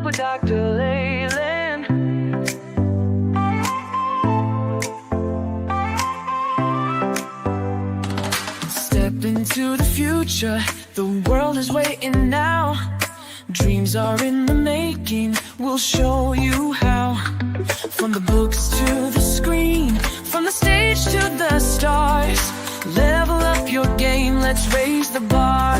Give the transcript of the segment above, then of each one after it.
Up with Dr. Leyland. Step into the future, the world is waiting now. Dreams are in the making, we'll show you how. From the books to the screen, from the stage to the stars. Level up your game, let's raise the bar.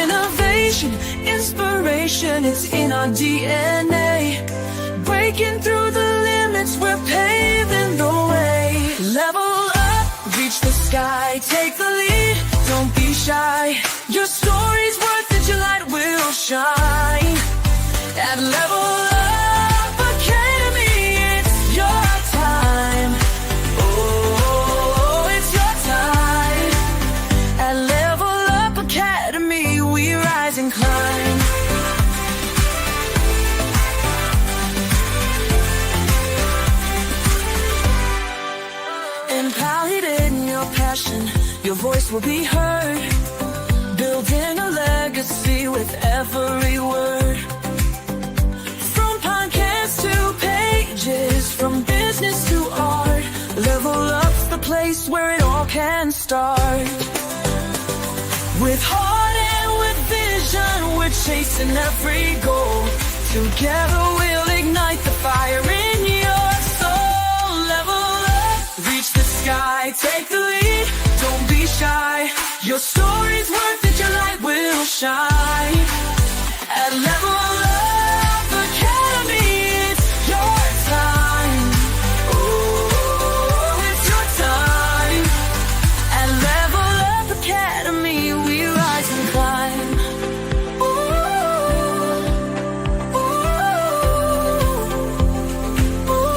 Innovation, inspiration, it's in our DNA. Breaking through the limits, we're paving the way. Level up, reach the sky, take the lead, don't be shy. Your story's worth it, your light will shine. At Level Up Academy, it's your time. Oh, it's your time. At Level Up Academy, we rise and climb. Empowered in your passion, your voice will be heard. Building a legacy with every word. From podcasts to pages, from business to art. Level Up's the place where it all can start. With heart and with vision, we're chasing every goal. Together we'll ignite the fire in your soul. Level up, reach the sky, take the lead, don't be shy. Your story's worth it, your light will shine. At Level Up Academy, it's your time. Oh, it's your time. At Level Up Academy, we rise and climb. Ooh, ooh, ooh.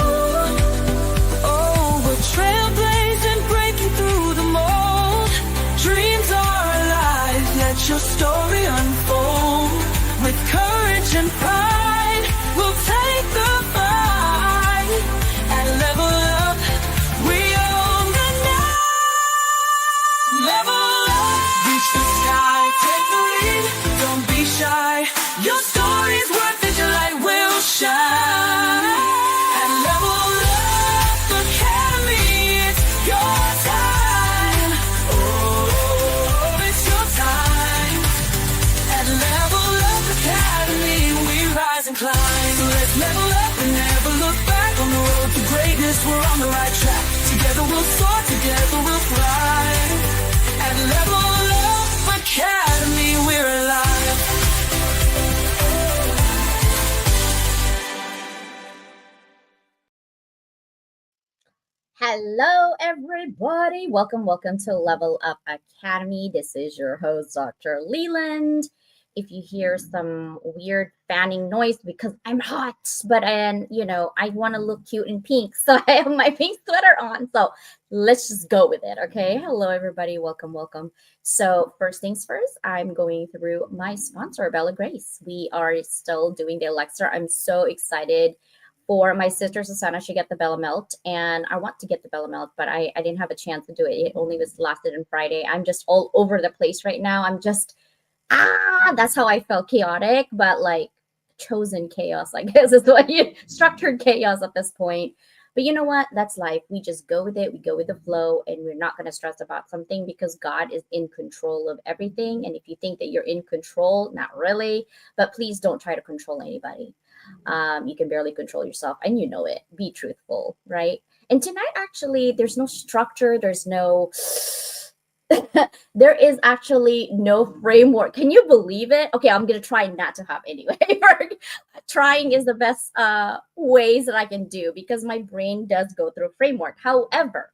Oh, we're trailblazing, breaking through the mold. Dreams are alive, let your story unfold. With courage and pride, we'll take the fight. At Level Up, we own the night. Level up, reach the sky, take the lead, don't be shy. Your story's worth it, your light will shine. At Level Up Academy, it's your time. Oh, it's your time. At Level Up Academy, we rise and climb. So let's level up and never look back. On the road to greatness, we're on the right track. Together we'll soar, together we'll fly. At Level Up Academy, we're alive. Hello, everybody. Welcome to Level Up Academy. This is your host, Dr. Leland. If you hear some weird fanning noise because I'm hot, but I want to look cute in pink, so I have my pink sweater on. So let's just go with it, okay? Hello, everybody. Welcome. So first things first, I'm going through my sponsor, Bella Grace. We are still doing the elixir. I'm so excited for my sister Susanna. She got the Bella Melt, and I want to get the Bella Melt, but I didn't have a chance to do it. It only was lasted on Friday. I'm just all over the place right now. I'm just that's how I felt, chaotic, but like chosen chaos, I guess is what you structured chaos at this point. But you know what? That's life. We just go with it. We go with the flow, and we're not going to stress about something because God is in control of everything. And if you think that you're in control, not really. But please don't try to control anybody. You can barely control yourself, and you know it. Be truthful, right? And tonight, actually, there's no structure. There's no there is actually no framework. Can you believe it? Okay, I'm gonna try not to have anyway. Trying is the best ways that I can do because my brain does go through a framework. However,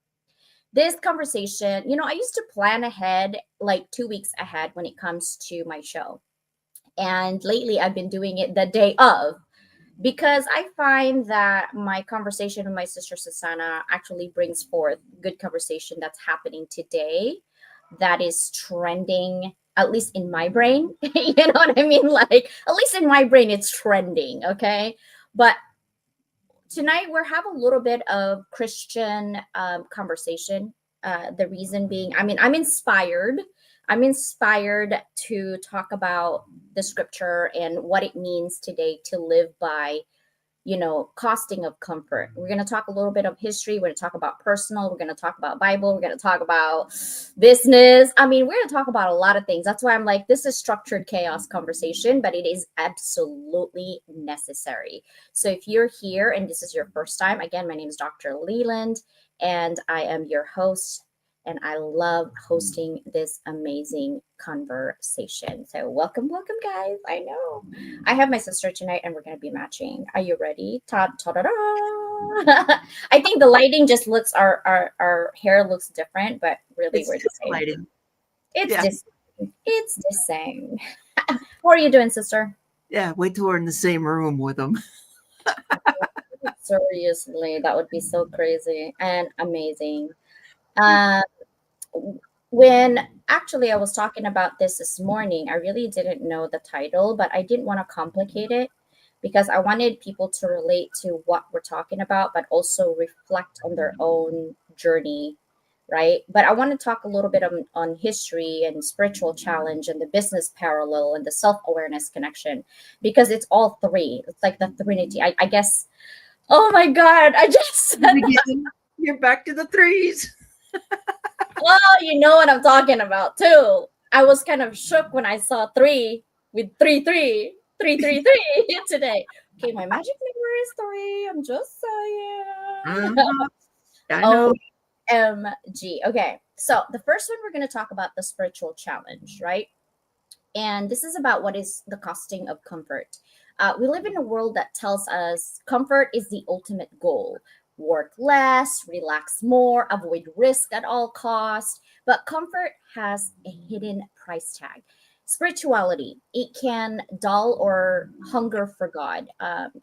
this conversation, I used to plan ahead, like 2 weeks ahead when it comes to my show. And lately I've been doing it the day of because I find that my conversation with my sister Susanna actually brings forth good conversation that's happening today that is trending, at least in my brain. You know what I mean? Like, at least in my brain, it's trending. Okay. But tonight we're have a little bit of Christian conversation. The reason being, I'm inspired I'm inspired to talk about the scripture and what it means today to live by, costing of comfort. We're going to talk a little bit of history. We're going to talk about personal. We're going to talk about Bible. We're going to talk about business. I mean, we're going to talk about a lot of things. That's why I'm like, this is structured chaos conversation, but it is absolutely necessary. So if you're here and this is your first time, again, my name is Dr. Leland, and I am your host. And I love hosting this amazing conversation. So welcome, guys. I know. I have my sister tonight and we're going to be matching. Are you ready? Ta-da-da. I think the lighting just looks, our hair looks different, but really we're the same. Lighting. It's the same. How are you doing, sister? Yeah, wait till we're in the same room with them. Seriously, that would be so crazy and amazing. When actually I was talking about this morning, I really didn't know the title, but I didn't want to complicate it because I wanted people to relate to what we're talking about, but also reflect on their own journey, right? But I want to talk a little bit on history and spiritual challenge and the business parallel and the self-awareness connection, because it's all three. It's like the Trinity. I guess. Oh my God! I just said that. You're back to the threes. Well, you know what I'm talking about too. I was kind of shook when I saw 3 with 3 today. Okay, my magic number is 3. I'm just saying. I know. OMG. Okay, so the first one we're going to talk about the spiritual challenge, right? And this is about what is the costing of comfort. We live in a world that tells us comfort is the ultimate goal. Work less, relax more, avoid risk at all costs. But comfort has a hidden price tag. Spirituality, it can dull or hunger for God,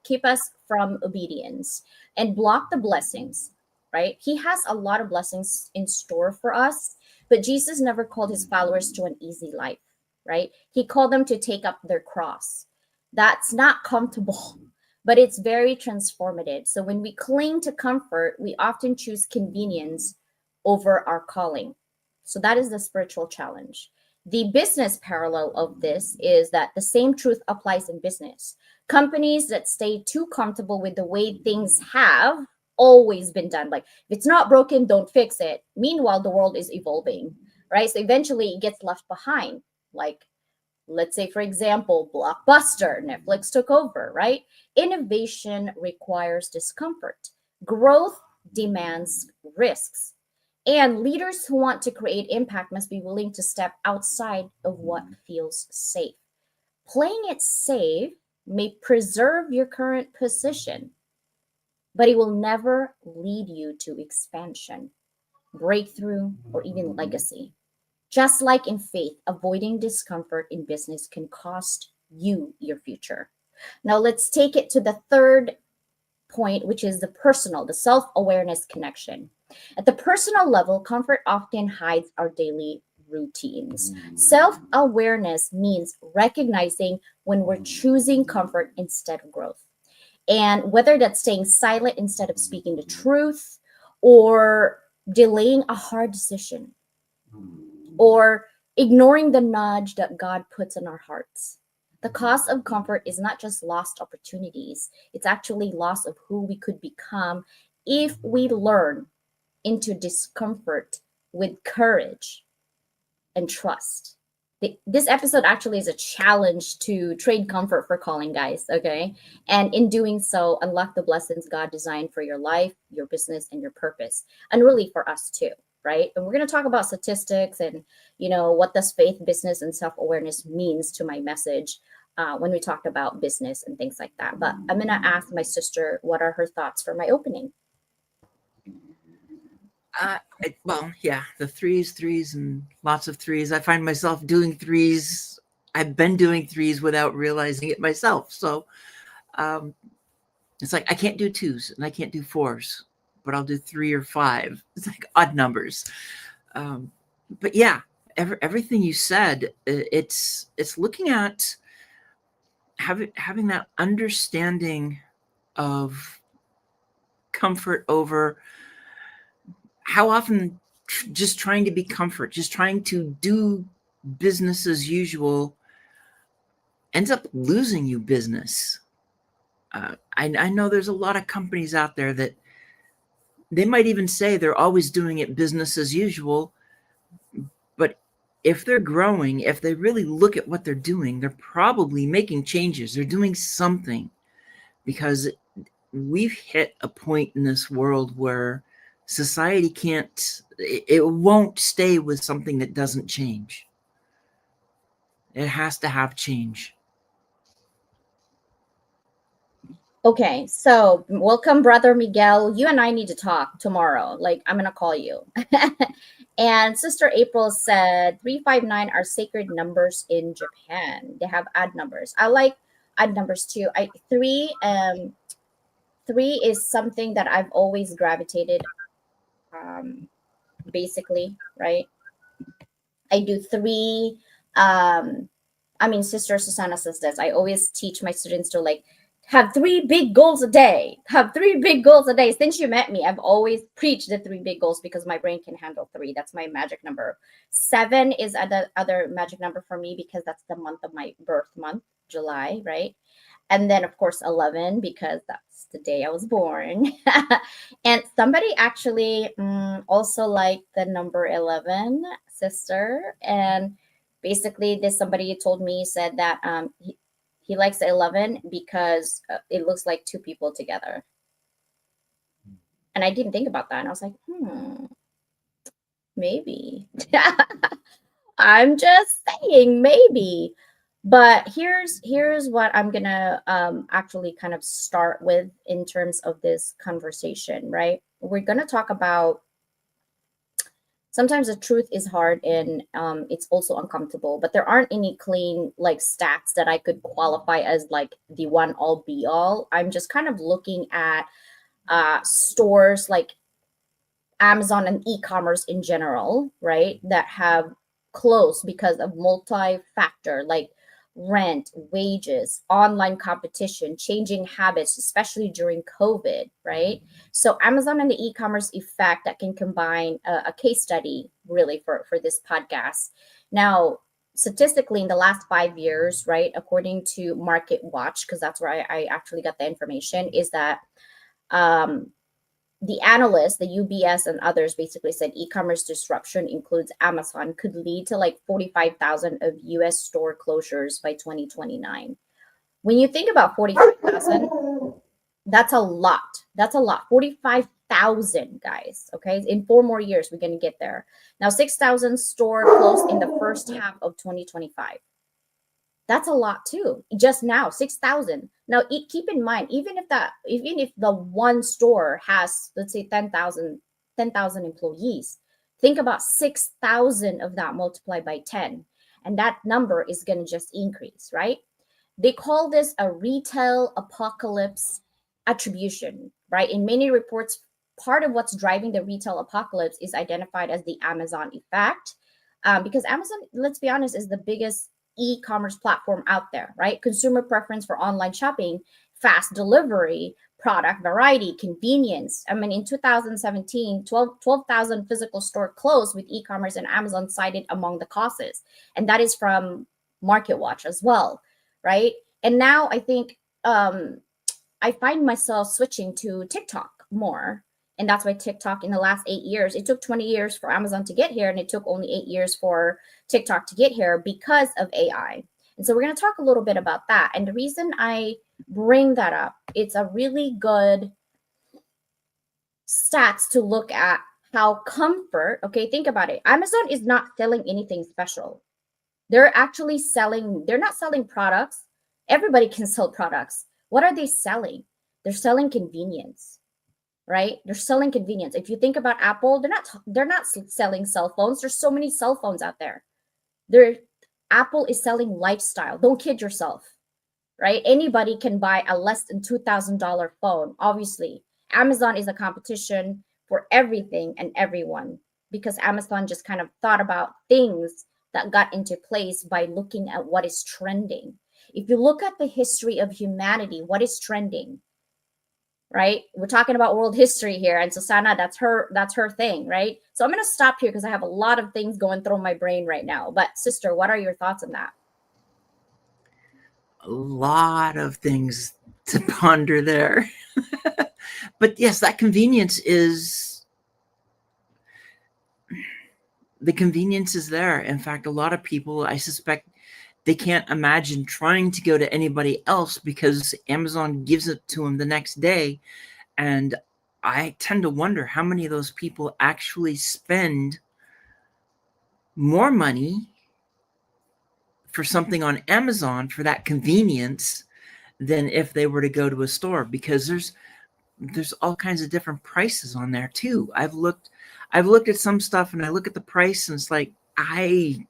keep us from obedience, and block the blessings, right? He has a lot of blessings in store for us, but Jesus never called his followers to an easy life, right? He called them to take up their cross. That's not comfortable, but it's very transformative. So when we cling to comfort, we often choose convenience over our calling. So that is the spiritual challenge. The business parallel of this is that the same truth applies in business. Companies that stay too comfortable with the way things have always been done, like if it's not broken, don't fix it. Meanwhile, the world is evolving, right? So eventually it gets left behind. Like, let's say, for example, Blockbuster, Netflix took over, right? Innovation requires discomfort. Growth demands risks. And leaders who want to create impact must be willing to step outside of what feels safe. Playing it safe may preserve your current position, but it will never lead you to expansion, breakthrough, or even legacy. Just like in faith, avoiding discomfort in business can cost you your future. Now, let's take it to the third point, which is the personal, the self awareness connection. At the personal level, comfort often hides our daily routines. Self awareness means recognizing when we're choosing comfort instead of growth. And whether that's staying silent instead of speaking the truth, or delaying a hard decision, or ignoring the nudge that God puts in our hearts. The cost of comfort is not just lost opportunities, it's actually loss of who we could become if we learn into discomfort with courage and trust. This episode actually is a challenge to trade comfort for calling, guys, okay? And in doing so, unlock the blessings God designed for your life, your business, and your purpose, and really for us too. Right? And we're going to talk about statistics and, what does faith, business, and self-awareness means to my message when we talked about business and things like that. But I'm going to ask my sister, what are her thoughts for my opening? The threes, and lots of threes. I find myself doing threes. I've been doing threes without realizing it myself. So it's like I can't do 2s and I can't do 4s. But I'll do 3 or 5. It's like odd numbers. But yeah, everything you said, it's looking at having that understanding of comfort over how often just trying to be comfort, just trying to do business as usual ends up losing you business. I know there's a lot of companies out there that they might even say they're always doing it business as usual, but if they're growing, if they really look at what they're doing, they're probably making changes. They're doing something, because we've hit a point in this world where society it won't stay with something that doesn't change. It has to have change. Okay, so welcome, Brother Miguel. You and I need to talk tomorrow. Like, I'm gonna call you. And Sister April said 359 are sacred numbers in Japan. They have odd numbers. I like odd numbers too. Three is something that I've always gravitated, basically, right? I do three. Sister Susanna says this. I always teach my students to like have 3 big goals a day. Have 3 big goals a day. Since you met me, I've always preached the 3 big goals because my brain can handle 3. That's my magic number. 7 is other magic number for me because that's the month of my birth month, July, right? And then of course 11 because that's the day I was born. And somebody actually also liked the number 11, sister. And basically somebody told me, said that he likes the 11 because it looks like 2 people together. And I didn't think about that. And I was like, maybe. I'm just saying maybe. But here's what I'm going to actually kind of start with in terms of this conversation, right? We're going to talk about sometimes the truth is hard and it's also uncomfortable, but there aren't any clean like stats that I could qualify as like the one all be all. I'm just kind of looking at stores like Amazon and e-commerce in general, right, that have closed because of multi-factor like rent, wages, online competition, changing habits, especially during COVID, right? So Amazon and the e-commerce effect that can combine a case study really for this podcast. Now, statistically in the last 5 years, right, according to Market Watch, because that's where I actually got the information, is that the analysts, the UBS and others basically said e-commerce disruption includes Amazon could lead to like 45,000 of US store closures by 2029. When you think about 45,000, that's a lot. That's a lot. 45,000, guys. Okay. In 4 more years, we're going to get there. Now, 6,000 store closed in the first half of 2025. That's a lot too. Just now, 6,000. Now, keep in mind, even if the one store has, let's say, 10,000 employees, think about 6,000 of that multiplied by 10, and that number is going to just increase, right? They call this a retail apocalypse attribution, right? In many reports, part of what's driving the retail apocalypse is identified as the Amazon effect, because Amazon, let's be honest, is the biggest e-commerce platform out there, right? Consumer preference for online shopping, fast delivery, product variety, convenience. I mean, in 2017, 12,000 physical store closed with e-commerce and Amazon cited among the causes. And that is from Market Watch as well, right? And now I think I find myself switching to TikTok more. And that's why TikTok in the last 8 years, it took 20 years for Amazon to get here, and it took only 8 years for TikTok to get here because of AI. And so we're going to talk a little bit about that. And the reason I bring that up, it's a really good stats to look at how comfort, okay, think about it. Amazon is not selling anything special. They're actually selling, they're not selling products. Everybody can sell products. What are they selling? They're selling convenience. Right? They're selling convenience. If you think about Apple, they're not selling cell phones. There's so many cell phones out there. Apple is selling lifestyle. Don't kid yourself. Right? Anybody can buy a less than $2,000 phone. Obviously, Amazon is a competition for everything and everyone because Amazon just kind of thought about things that got into place by looking at what is trending. If you look at the history of humanity, what is trending? right? We're talking about world history here, and Susanna, that's her thing, right? So I'm going to stop here because I have a lot of things going through my brain right now. But sister, what are your thoughts on that? A lot of things to ponder there. But yes, that convenience is the convenience is there. In fact, a lot of people, I suspect, they can't imagine trying to go to anybody else because Amazon gives it to them the next day. And I tend to wonder how many of those people actually spend more money for something on Amazon for that convenience than if they were to go to a store, because there's all kinds of different prices on there too. I've looked at some stuff and I look at the price and it's like I'm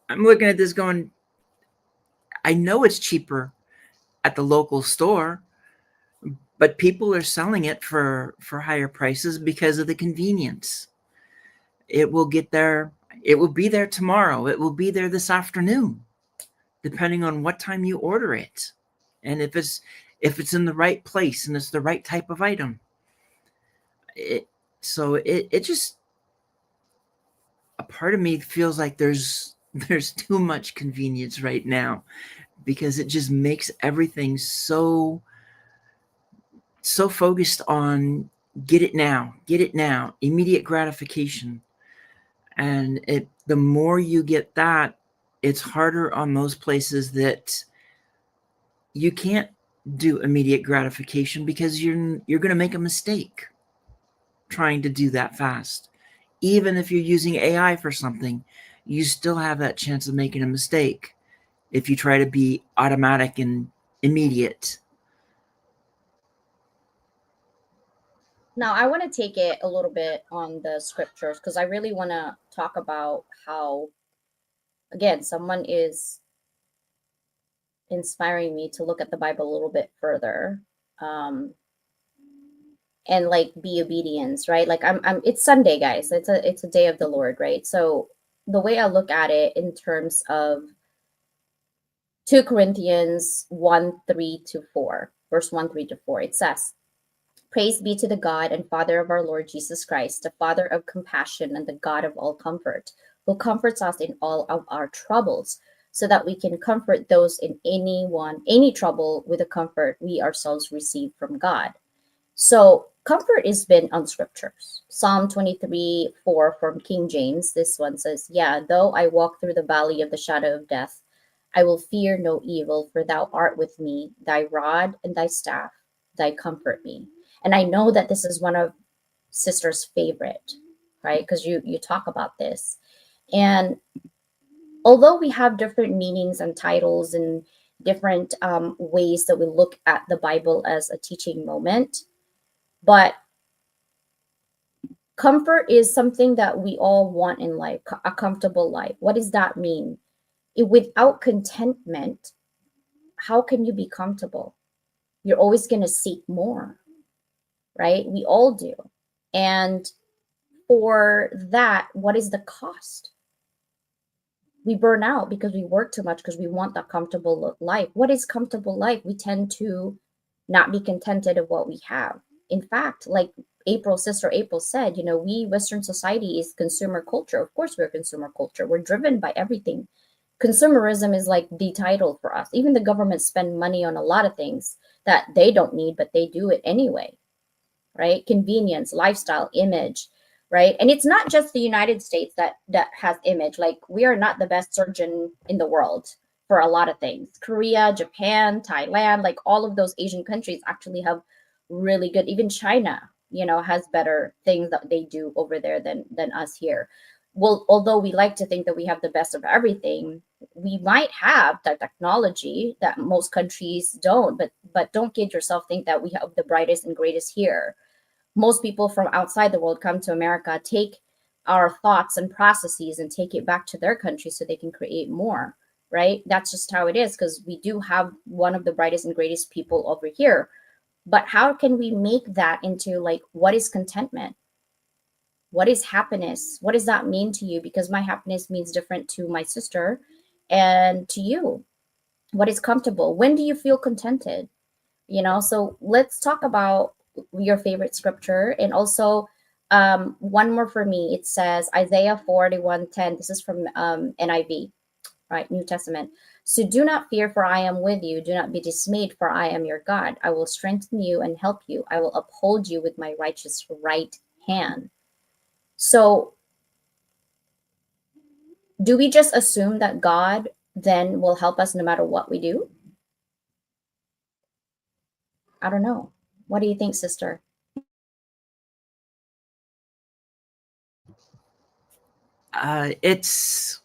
looking at this going, I know it's cheaper at the local store, but people are selling it for higher prices because of the convenience. It will get there. It will be there tomorrow. It will be there this afternoon, depending on what time you order it. And if it's in the right place and it's the right type of item. It just, a part of me feels like there's too much convenience right now, because it just makes everything so focused on get it now, immediate gratification. And the more you get that, it's harder on those places that you can't do immediate gratification, because you're going to make a mistake trying to do that fast. Even if you're using AI for something, you still have that chance of making a mistake if you try to be automatic and immediate. Now, I want to take it a little bit on the scriptures because I really want to talk about how, again, someone is inspiring me to look at the Bible a little bit further, and like be obedience, right? Like it's Sunday, guys. It's a day of the Lord, right? So the way I look at it in terms of 2 Corinthians 1:3-4, verse 1:3-4, it says, "Praise be to the God and Father of our Lord Jesus Christ, the Father of compassion and the God of all comfort, who comforts us in all of our troubles, so that we can comfort those in any trouble with the comfort we ourselves receive from God." So comfort is been on scriptures. Psalm 23:4 from King James. This one says, "Yeah, though I walk through the valley of the shadow of death, I will fear no evil, for thou art with me, thy rod and thy staff, thy comfort me." And I know that this is one of sister's favorite, right? Because you talk about this. And although we have different meanings and titles and different ways that we look at the Bible as a teaching moment, but comfort is something that we all want in life, a comfortable life. What does that mean? Without contentment, how can you be comfortable? You're always going to seek more, right? We all do. And for that, what is the cost? We burn out because we work too much because we want that comfortable life. What is comfortable life? We tend to not be contented of what we have. In fact, like Sister April said, we Western society is consumer culture. Of course, we're consumer culture. We're driven by everything. Consumerism is like the title for us. Even the government spend money on a lot of things that they don't need, but they do it anyway, right? Convenience, lifestyle, image, right? And it's not just the United States that has image. Like, we are not the best surgeon in the world for a lot of things. Korea, Japan, Thailand, like all of those Asian countries actually have really good, even China, has better things that they do over there than us here. Well, although we like to think that we have the best of everything, we might have the technology that most countries don't, but don't kid yourself, think that we have the brightest and greatest here. Most people from outside the world come to America, take our thoughts and processes and take it back to their country so they can create more, right? That's just how it is, because we do have one of the brightest and greatest people over here. But how can we make that into, like, what is contentment? What is happiness? What does that mean to you? Because my happiness means different to my sister and to you. What is comfortable? When do you feel contented? So let's talk about your favorite scripture. And also, one more for me. It says Isaiah 41:10. This is from NIV, right? New Testament. So do not fear, for I am with you. Do not be dismayed, for I am your God. I will strengthen you and help you. I will uphold you with my righteous right hand. So do we just assume that God then will help us no matter what we do? I don't know. What do you think, sister? It's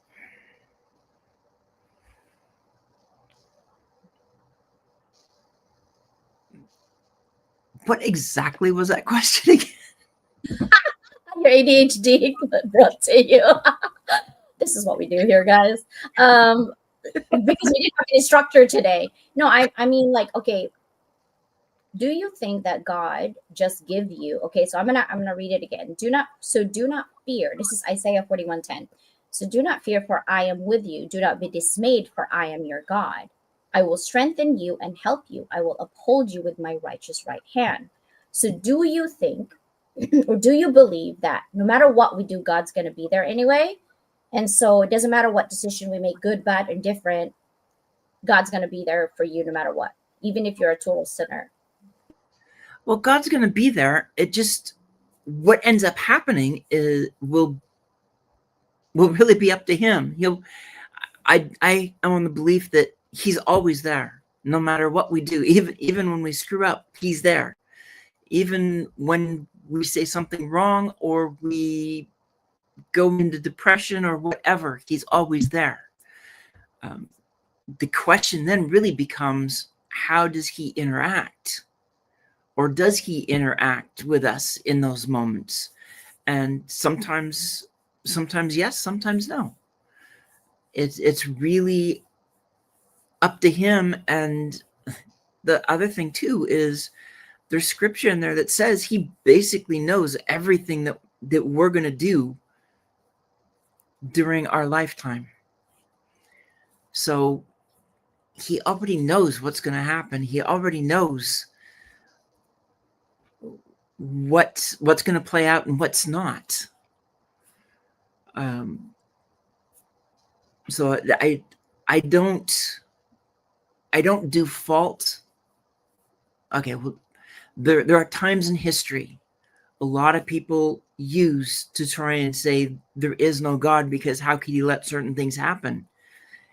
what exactly was that question again? Your ADHD brought to you. This is what we do here, guys. Because we didn't have any structure today. No, I mean, like, okay, do you think that God just give you, okay, so I'm gonna read it again. Do not fear. This is Isaiah 41:10. So do not fear, for I am with you. Do not be dismayed, for I am your God. I will strengthen you and help you. I will uphold you with my righteous right hand. So do you think or do you believe that no matter what we do, God's gonna be there anyway? And so it doesn't matter what decision we make, good, bad, and different, God's gonna be there for you no matter what, even if you're a total sinner. Well, God's going to be there. It just, what ends up happening is will really be up to him. I am on the belief that he's always there, no matter what we do. Even when we screw up, he's there. Even when we say something wrong or we go into depression or whatever, he's always there. The question then really becomes, how does he interact? Or does he interact with us in those moments? And sometimes yes, sometimes no. It's really up to him. And the other thing too is there's scripture in there that says he basically knows everything that we're going to do during our lifetime. So he already knows what's going to happen. He already knows what's going to play out and what's not. So I don't do fault. Okay, well, there are times in history a lot of people use to try and say there is no God because how could he let certain things happen?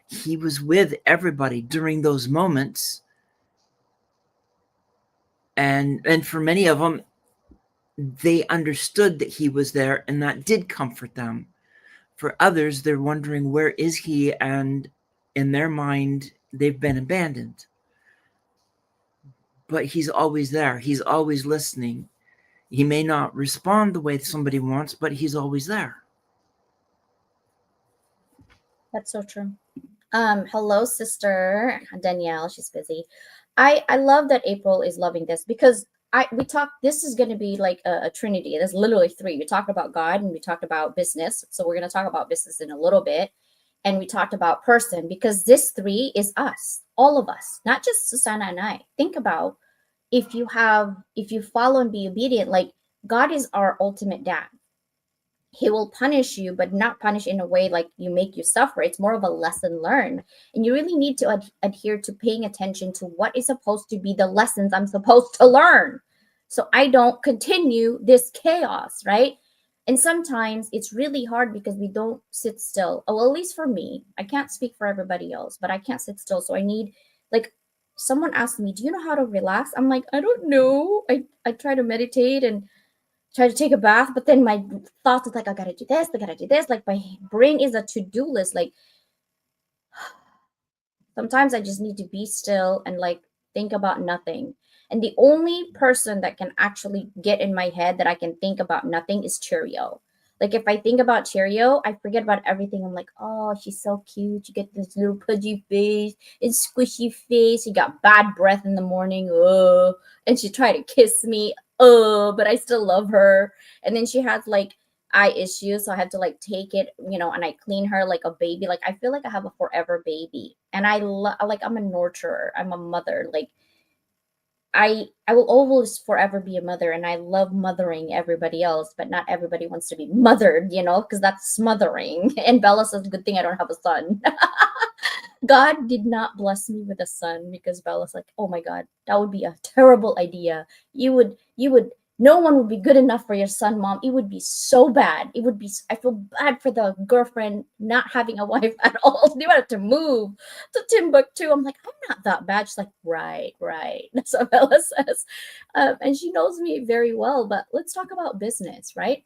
He was with everybody during those moments, and for many of them, they understood that he was there, and that did comfort them. For others, they're wondering, where is he? And in their mind, they've been abandoned. But he's always there. He's always listening. He may not respond the way somebody wants, but he's always there. That's so true. Hello, sister Danielle. She's busy. I love that April is loving this because we talked. This is going to be like a trinity. There's literally three. We talked about God and we talked about business. So we're going to talk about business in a little bit, and we talked about person because this three is us, all of us, not just Susanna and I. Think about if you follow and be obedient. Like God is our ultimate dad. He will punish you, but not punish in a way like you make you suffer. It's more of a lesson learned. And you really need to adhere to paying attention to what is supposed to be the lessons I'm supposed to learn. So I don't continue this chaos, right? And sometimes it's really hard because we don't sit still. Oh, well, at least for me, I can't speak for everybody else, but I can't sit still. So I need, like, someone asked me, do you know how to relax? I'm like, I don't know. I try to meditate and try to take a bath, but then my thoughts is like, I gotta do this, I gotta do this. Like my brain is a to-do list. Like sometimes I just need to be still and like think about nothing. And the only person that can actually get in my head that I can think about nothing is Cheerio. Like if I think about Cheerio, I forget about everything. I'm like, oh, she's so cute. You get this little pudgy face and squishy face. You got bad breath in the morning. Oh, and she tried to kiss me. Oh, but I still love her. And then she has like eye issues, so I have to like take it, and I clean her like a baby. Like I feel like I have a forever baby, and like I'm a nurturer. I'm a mother. Like I will always forever be a mother, and I love mothering everybody else, but not everybody wants to be mothered, because that's smothering. And Bella says, good thing I don't have a son. God did not bless me with a son because Bella's like, oh my God, that would be a terrible idea. You would, no one would be good enough for your son, mom. It would be so bad. It would be, I feel bad for the girlfriend not having a wife at all. They wanted to move to Timbuktu. I'm like, I'm not that bad. She's like, right, right. That's what Bella says. And she knows me very well, but let's talk about business, right?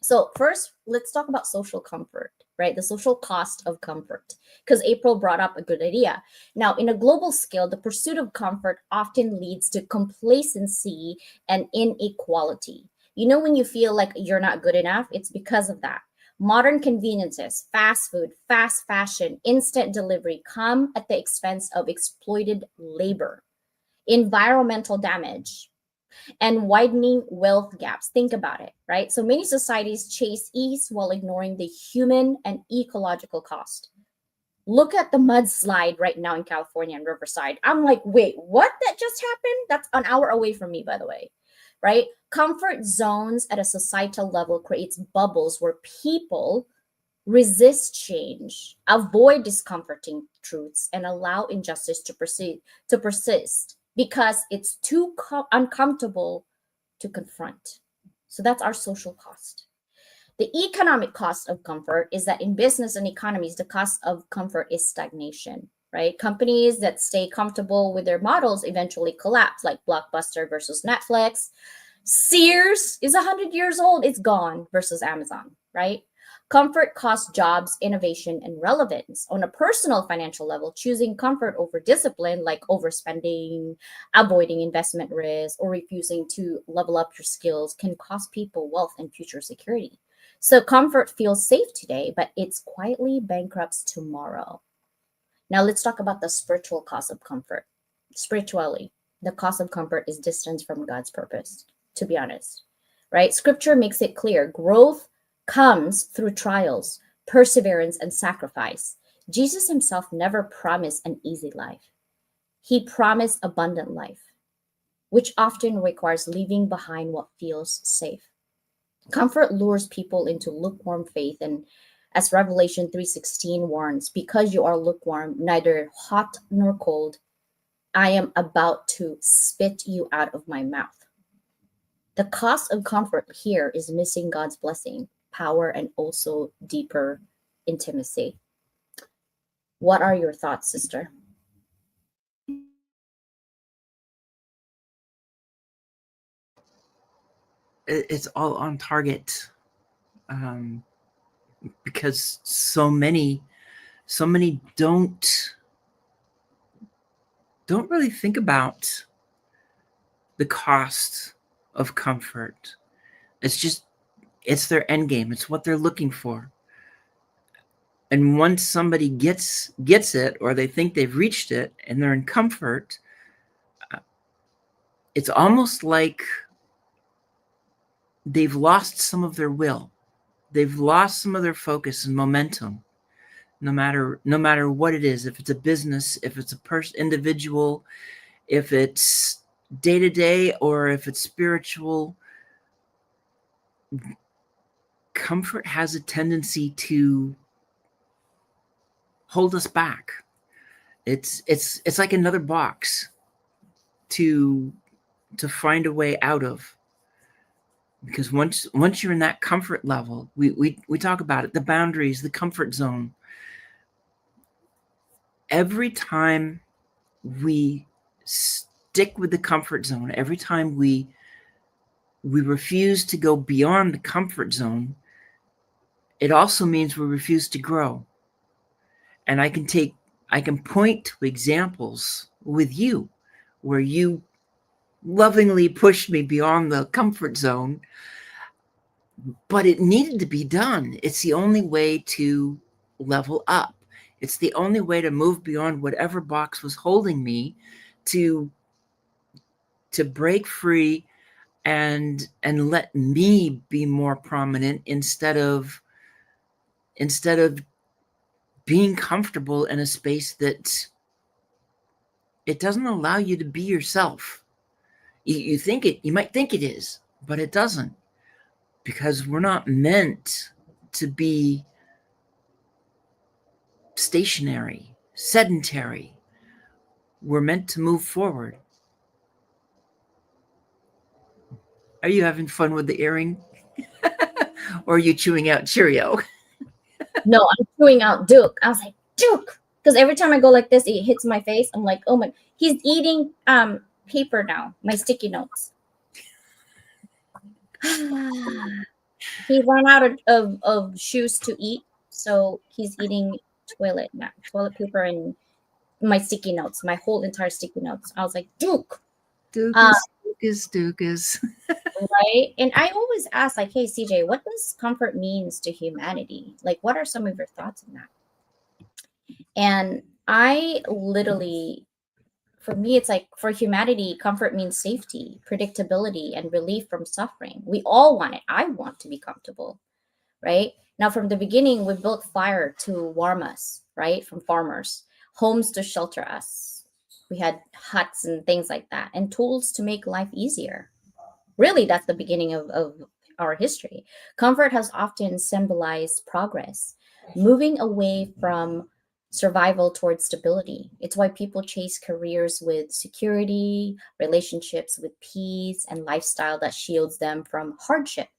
So first, let's talk about social comfort, right? The social cost of comfort, because April brought up a good idea. Now, in a global scale, the pursuit of comfort often leads to complacency and inequality. When you feel like you're not good enough, it's because of that. Modern conveniences, fast food, fast fashion, instant delivery come at the expense of exploited labor, environmental damage, and widening wealth gaps. Think about it, right? So many societies chase ease while ignoring the human and ecological cost. Look at the mudslide right now in California and Riverside. I'm like, wait, what? That just happened? That's an hour away from me, by the way, right? Comfort zones at a societal level creates bubbles where people resist change, avoid discomforting truths, and allow injustice to persist because it's too uncomfortable to confront. So that's our social cost. The economic cost of comfort is that in business and economies, the cost of comfort is stagnation, right? Companies that stay comfortable with their models eventually collapse, like Blockbuster versus Netflix. Sears is 100 years old, it's gone versus Amazon, right? Comfort costs jobs, innovation, and relevance. On a personal financial level, choosing comfort over discipline, like overspending, avoiding investment risk, or refusing to level up your skills, can cost people wealth and future security. So comfort feels safe today, but it's quietly bankrupts tomorrow. Now let's talk about the spiritual cost of comfort. Spiritually, the cost of comfort is distance from God's purpose, to be honest, right? Scripture makes it clear growth comes through trials, perseverance, and sacrifice. Jesus himself never promised an easy life. He promised abundant life, which often requires leaving behind what feels safe. Comfort lures people into lukewarm faith, and as Revelation 3:16 warns, because you are lukewarm, neither hot nor cold, I am about to spit you out of my mouth. The cost of comfort here is missing God's blessing, power, and also deeper intimacy. What are your thoughts, sister? It's all on target, because so many don't really think about the cost of comfort. It's their end game. It's what they're looking for. And once somebody gets it, or they think they've reached it and they're in comfort, it's almost like they've lost some of their will. They've lost some of their focus and momentum. No matter what it is, if it's a business, if it's a individual, if it's day to day, or if it's spiritual, comfort has a tendency to hold us back. It's like another box to find a way out of. Because once you're in that comfort level, we talk about it, the boundaries, the comfort zone. Every time we stick with the comfort zone, every time we refuse to go beyond the comfort zone, it also means we refuse to grow. And I can point to examples with you where you lovingly pushed me beyond the comfort zone, but it needed to be done. It's the only way to level up. It's the only way to move beyond whatever box was holding me, to break free and let me be more prominent instead of being comfortable in a space that it doesn't allow you to be yourself. You think it, you might think it is, but it doesn't, because we're not meant to be stationary, sedentary. We're meant to move forward. Are you having fun with the earring? Or are you chewing out Cheerio? No, I'm chewing out Duke. I was like, Duke. Because every time I go like this, it hits my face. I'm like, oh my, he's eating paper now, my sticky notes. He ran out of shoes to eat, so he's eating toilet paper and my sticky notes, my whole entire sticky notes. I was like, Duke. Dukas. Right? And I always ask, like, hey, CJ, what does comfort means to humanity? Like, what are some of your thoughts on that? And I literally, for me, it's like for humanity, comfort means safety, predictability, and relief from suffering. We all want it. I want to be comfortable, right? Now, from the beginning, we built fire to warm us, right? From farmers, homes to shelter us. We had huts and things like that, and tools to make life easier. Really, that's the beginning of our history. Comfort has often symbolized progress, moving away from survival towards stability. It's why people chase careers with security, relationships with peace, and lifestyle that shields them from hardship,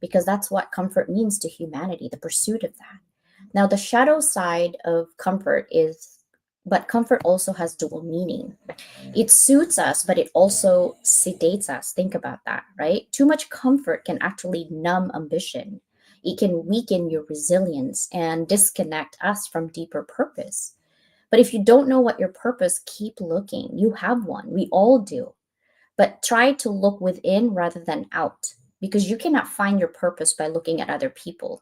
because that's what comfort means to humanity, the pursuit of that. Now, the shadow side of comfort is, but comfort also has dual meaning. It suits us, but it also sedates us. Think about that, right? Too much comfort can actually numb ambition. It can weaken your resilience and disconnect us from deeper purpose. But if you don't know what your purpose, keep looking. You have one. We all do. But try to look within rather than out, because you cannot find your purpose by looking at other people.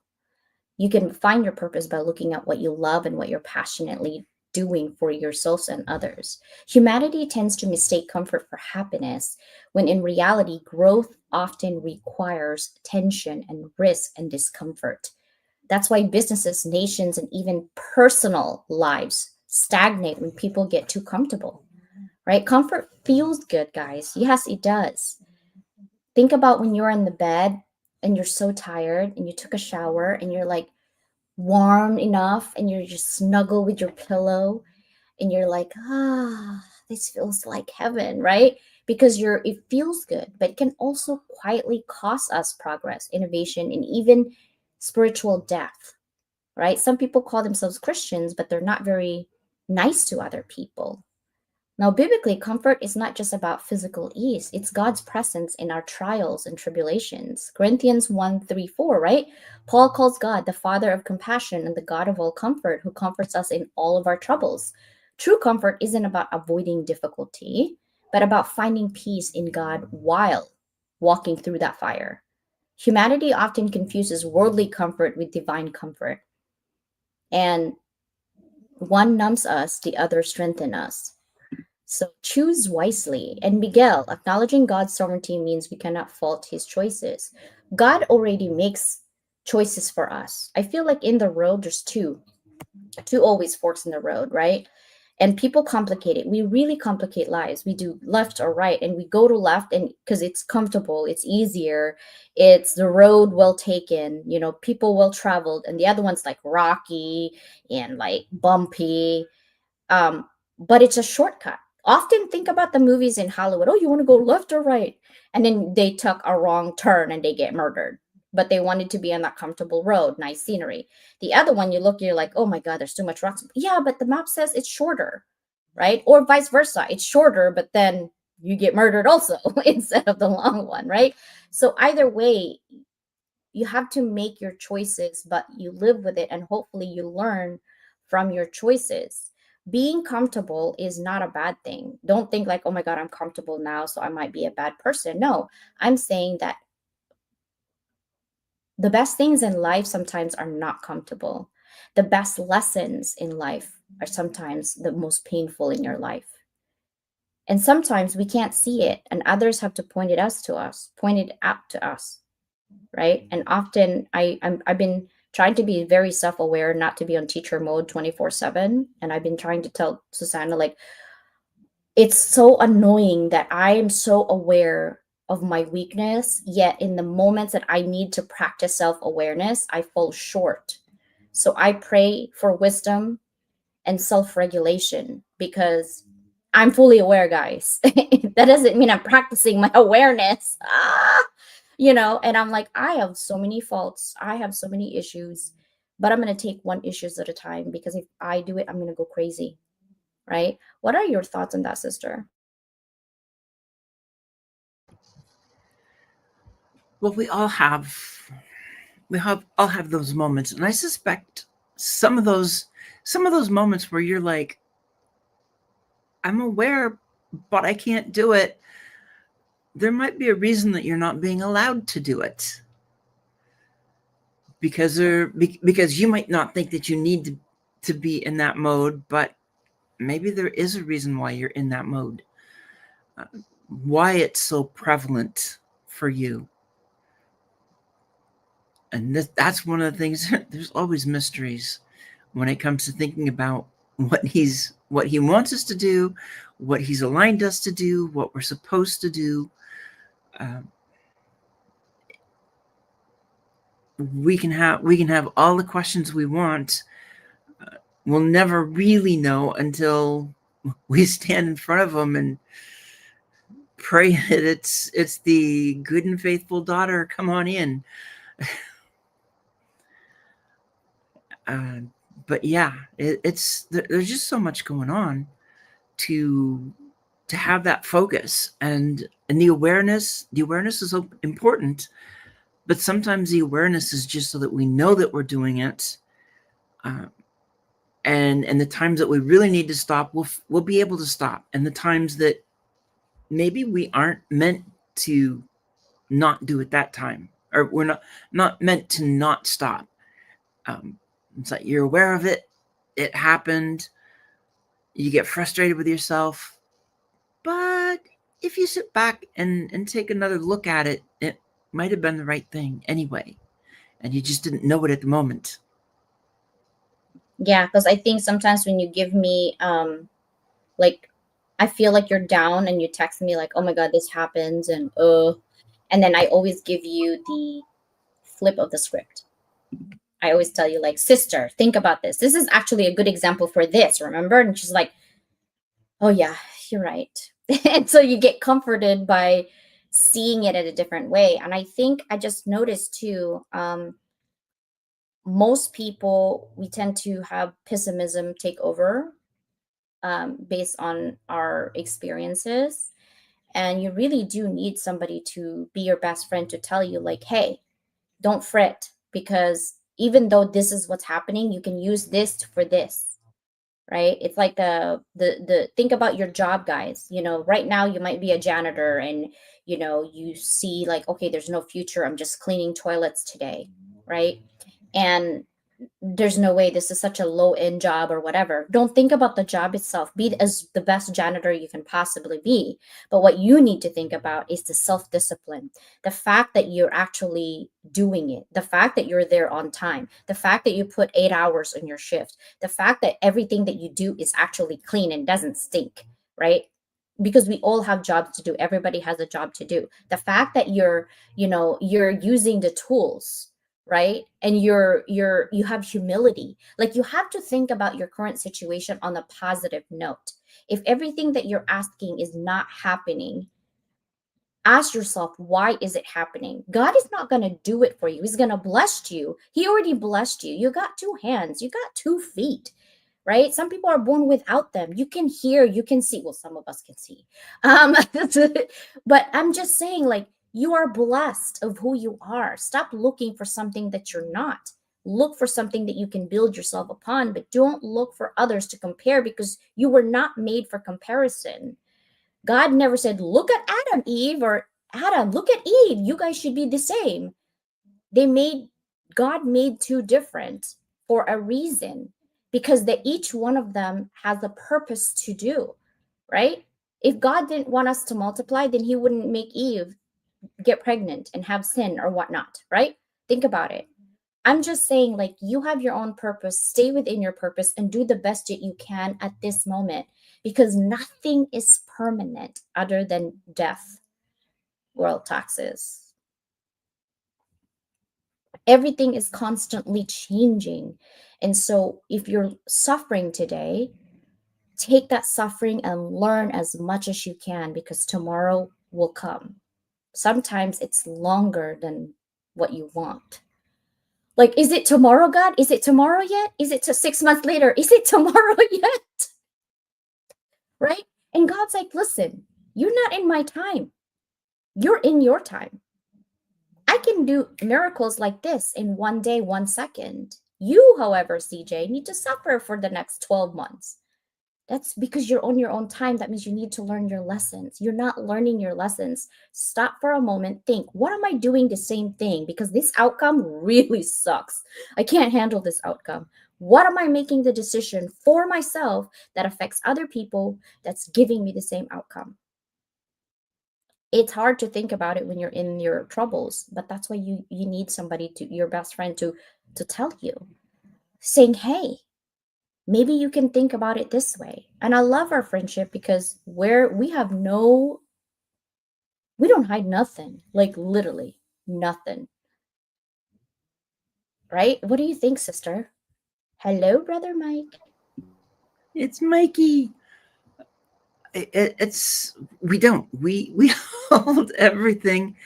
You can find your purpose by looking at what you love and what you're passionately doing for yourselves and others. Humanity tends to mistake comfort for happiness, when in reality, growth often requires tension and risk and discomfort. That's why businesses, nations, and even personal lives stagnate when people get too comfortable, right? Comfort feels good, guys. Yes, it does. Think about when you're in the bed and you're so tired and you took a shower and you're like, warm enough and you're just snuggle with your pillow and you're like, this feels like heaven, right? Because it feels good, but it can also quietly cost us progress, innovation, and even spiritual depth, right? Some people call themselves Christians, but they're not very nice to other people. Now, biblically, comfort is not just about physical ease. It's God's presence in our trials and tribulations. Corinthians 1:3-4, right? Paul calls God the Father of compassion and the God of all comfort, who comforts us in all of our troubles. True comfort isn't about avoiding difficulty, but about finding peace in God while walking through that fire. Humanity often confuses worldly comfort with divine comfort. And one numbs us, the other strengthens us. So choose wisely. And Miguel, acknowledging God's sovereignty means we cannot fault his choices. God already makes choices for us. I feel like in the road, there's two always forks in the road, right? And people complicate it. We really complicate lives. We do left or right, and we go to left, and because it's comfortable, it's easier, it's the road well taken, people well traveled, and the other one's like rocky and like bumpy. But it's a shortcut. Often think about the movies in Hollywood. Oh, you want to go left or right? And then they took a wrong turn and they get murdered. But they wanted to be on that comfortable road, nice scenery. The other one, you're like, oh my God, there's too much rocks. Yeah, but the map says it's shorter, right? Or vice versa. It's shorter, but then you get murdered also instead of the long one, right? So either way, you have to make your choices, but you live with it, and hopefully you learn from your choices. Being comfortable is not a bad thing. Don't think like, oh my God, I'm comfortable now, so I might be a bad person. No, I'm saying that the best things in life sometimes are not comfortable. The best lessons in life are sometimes the most painful in your life. And sometimes we can't see it, and others have to point it out to us, right? And often I've been trying to be very self-aware, not to be on teacher mode 24/7. And I've been trying to tell Susanna, like, it's so annoying that I am so aware of my weakness, yet in the moments that I need to practice self-awareness, I fall short. So I pray for wisdom and self-regulation because I'm fully aware, guys. That doesn't mean I'm practicing my awareness. And I'm like, I have so many faults, I have so many issues, but I'm going to take one issues at a time, because if I do it, I'm going to go crazy, right? What are your thoughts on that, sister? Well, all have those moments, and I suspect some of those moments where you're like, I'm aware, but I can't do it. There might be a reason that you're not being allowed to do it, because you might not think that you need to be in that mode, but maybe there is a reason why you're in that mode, why it's so prevalent for you. And that's one of the things. There's always mysteries when it comes to thinking about what he wants us to do, what he's aligned us to do, what we're supposed to do. We can have all the questions we want. We'll never really know until we stand in front of him and pray that it's the good and faithful daughter. Come on in. But yeah, there's just so much going on to have that focus, and the awareness. The awareness is so important, but sometimes the awareness is just so that we know that we're doing it, and the times that we really need to stop, we'll be able to stop, and the times that maybe we aren't meant to not do at that time, or we're not meant to not stop. It's like you're aware of it. It happened. You get frustrated with yourself. But if you sit back and take another look at it, it might have been the right thing anyway. And you just didn't know it at the moment. Yeah, because I think sometimes when you give me like, I feel like you're down and you text me like, oh my god, this happens, and then I always give you the flip of the script. I always tell you, like, sister, think about this. This is actually a good example for this, remember? And she's like, oh yeah, you're right. And so you get comforted by seeing it in a different way. And I think I just noticed too, most people, we tend to have pessimism take over, based on our experiences. And you really do need somebody to be your best friend to tell you, like, hey, don't fret, because even though this is what's happening, you can use this for this, right? It's like the think about your job, guys. Right now you might be a janitor, and you see, like, okay, there's no future, I'm just cleaning toilets today, right? And there's no way, this is such a low end job or whatever. Don't think about the job itself. Be as the best janitor you can possibly be. But what you need to think about is the self discipline, the fact that you're actually doing it, the fact that you're there on time, the fact that you put 8 hours on your shift, the fact that everything that you do is actually clean and doesn't stink, right? Because we all have jobs to do. Everybody has a job to do. The fact that you're using the tools, right? And you have humility. Like, you have to think about your current situation on a positive note. If everything that you're asking is not happening, ask yourself, why is it happening? God is not going to do it for you. He's going to bless you. He already blessed you. You got 2 hands, you got 2 feet, right? Some people are born without them. You can hear, you can see. Well, some of us can see. But I'm just saying, like, you are blessed of who you are. Stop looking for something that you're not. Look for something that you can build yourself upon, but don't look for others to compare, because you were not made for comparison. God never said, look at Adam, Eve, or Adam, look at Eve. You guys should be the same. God made two different for a reason, because each one of them has a purpose to do, right? If God didn't want us to multiply, then he wouldn't make Eve get pregnant and have sin or whatnot, right? Think about it. I'm just saying, like, you have your own purpose, stay within your purpose and do the best that you can at this moment, because nothing is permanent other than death, world taxes. Everything is constantly changing. And so if you're suffering today, take that suffering and learn as much as you can, because tomorrow will come. Sometimes it's longer than what you want. Like, is it tomorrow, God? Is it tomorrow yet? Is it 6 months later? Is it tomorrow yet? Right? And God's like, listen, you're not in my time. You're in your time. I can do miracles like this in 1 day, 1 second. You, however, CJ, need to suffer for the next 12 months. That's because you're on your own time. That means you need to learn your lessons. You're not learning your lessons. Stop for a moment. Think, what am I doing the same thing? Because this outcome really sucks. I can't handle this outcome. What am I making the decision for myself that affects other people that's giving me the same outcome? It's hard to think about it when you're in your troubles, but that's why you need somebody, to your best friend, to tell you, saying, hey, maybe you can think about it this way. And I love our friendship because we don't hide nothing, like literally nothing. Right? What do you think, sister? Hello, brother Mike. It's Mikey. We hold everything.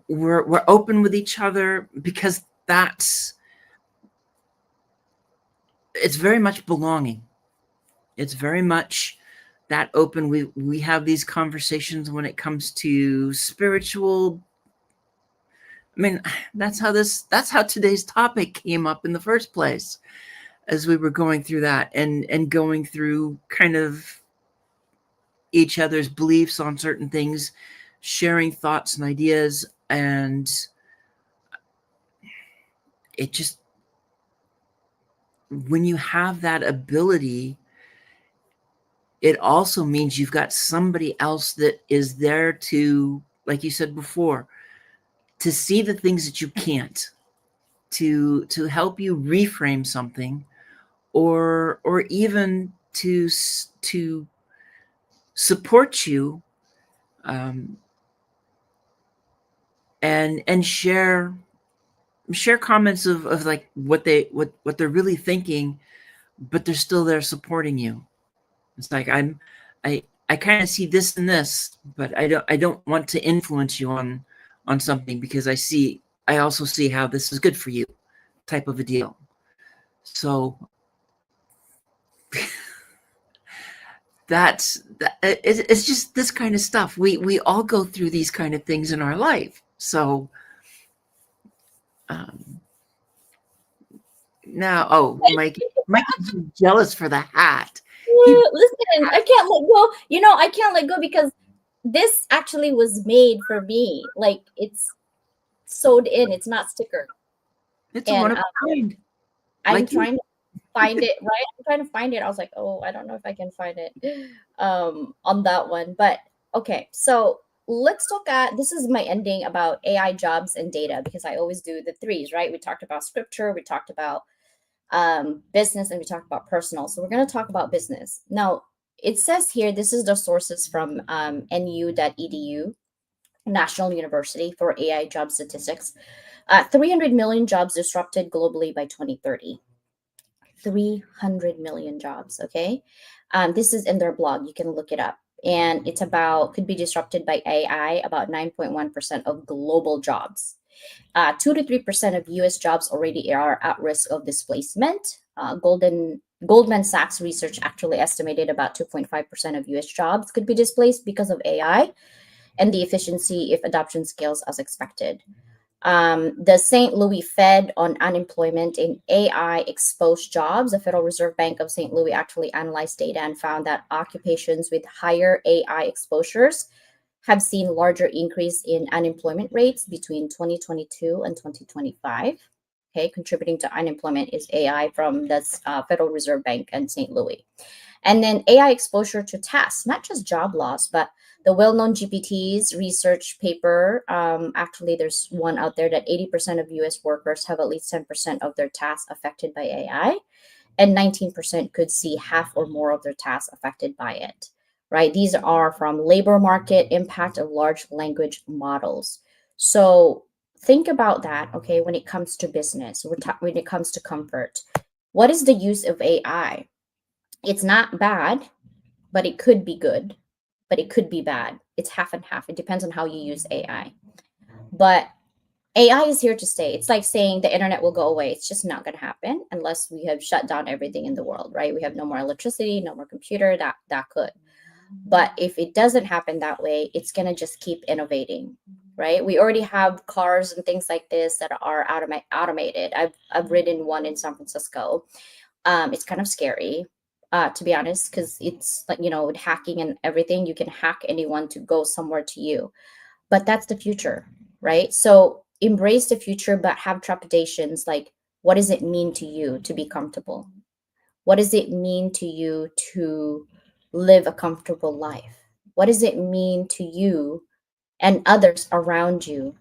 We're open with each other because it's very much belonging. It's very much that open. We have these conversations when it comes to spiritual. I mean, that's how today's topic came up in the first place, as we were going through that and going through kind of each other's beliefs on certain things, sharing thoughts and ideas. And it just, when you have that ability, it also means you've got somebody else that is there to, like you said before, to see the things that you can't, to help you reframe something, or even to support you, and share comments of like what they're really thinking, but they're still there supporting you. It's like, I kind of see this and this, but I don't want to influence you on something, because I also see how this is good for you, type of a deal. So it's just this kind of stuff. We all go through these kind of things in our life. So now, Mike's jealous for the hat. Listen, I can't let go. I can't let go because this actually was made for me. Like, it's sewed in. It's not sticker. It's one of a kind. I'm trying to find it, right? I'm trying to find it. I was like, oh, I don't know if I can find it on that one. But okay, so let's look at, this is my ending about AI, jobs, and data, because I always do the threes, right? We talked about scripture, we talked about business, and we talked about personal. So we're going to talk about business. Now, it says here, this is the sources from nu.edu, National University, for AI job statistics. 300 million jobs disrupted globally by 2030. 300 million jobs, okay? This is in their blog. You can look it up. And it's could be disrupted by AI, about 9.1% of global jobs. 2 to 3% of US jobs already are at risk of displacement. Goldman Sachs research actually estimated about 2.5% of US jobs could be displaced because of AI and the efficiency if adoption scales as expected. The St. Louis Fed on unemployment in AI exposed jobs. The Federal Reserve Bank of St. Louis actually analyzed data and found that occupations with higher AI exposures have seen larger increase in unemployment rates between 2022 and 2025. Okay, contributing to unemployment is AI from the Federal Reserve Bank and St. Louis. And then AI exposure to tasks, not just job loss, but The well-known GPTs research paper, actually there's one out there that 80% of US workers have at least 10% of their tasks affected by AI, and 19% could see half or more of their tasks affected by it, right? These are from labor market impact of large language models. So think about that, okay, when it comes to business, when it comes to comfort. What is the use of AI? It's not bad, but it could be good, but it could be bad. It's half and half. It depends on how you use AI. But AI is here to stay. It's like saying the internet will go away. It's just not going to happen unless we have shut down everything in the world, right? We have no more electricity, no more computer. That could. But if it doesn't happen that way, it's going to just keep innovating, right? We already have cars and things like this that are automated. I've ridden one in San Francisco. It's kind of scary, to be honest, because it's like, with hacking and everything, you can hack anyone to go somewhere to you. But that's the future, right? So embrace the future, but have trepidations. Like, what does it mean to you to be comfortable? What does it mean to you to live a comfortable life? What does it mean to you and others around you